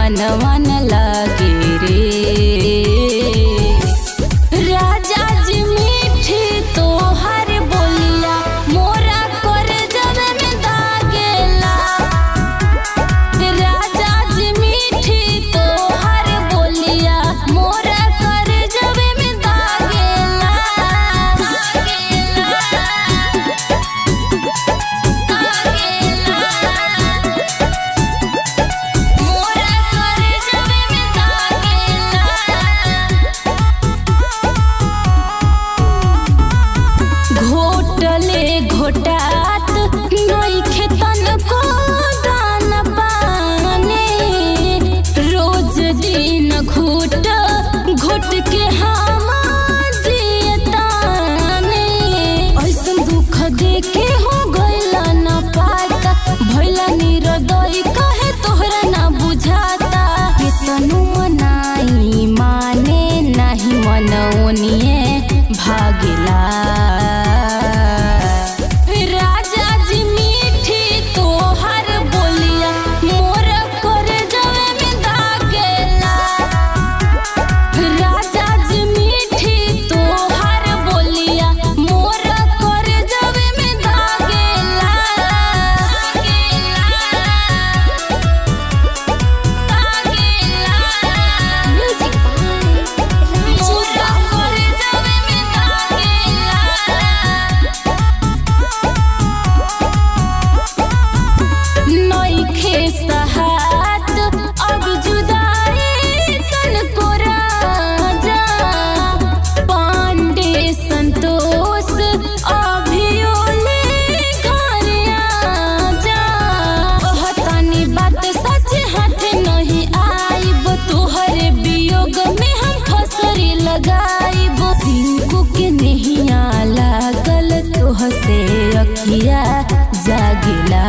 मनवा न लागे रे। राजा जी मीठी तोहर बोलिया मोरा कर जब में दागेला। राजा जी मीठी तोहर बोलिया मोरा कर जब में दागेला। घोटले घोटात नइखे तनको दान पाने। रोज दिन घुट घुट के हम जियताने। ऐसन दुख देखे हो गइला न पाता। भइला निरदई कहे तोहरा ना बुझाता। केतनु मनाई माने नाही मनौनिए भागिला। राजा जी मीठी तोहर बोलिया मोरा कर जवे में दागेला। राजा जी मीठी तोहर बोलिया मोरा कर जवे में दागेला। म्यूजिक मोरा कर जवे में दागेला। नइखे सहात अब जुदाई तनको राजा। पांडे संतोष अभियोले घर आजा। कहतानी बात सच हाथ नहीं आइब। तोहरे वियोग में हम फसरी लगाइब। सिंकू के नहिया लागल तोह से अखिया जागिला।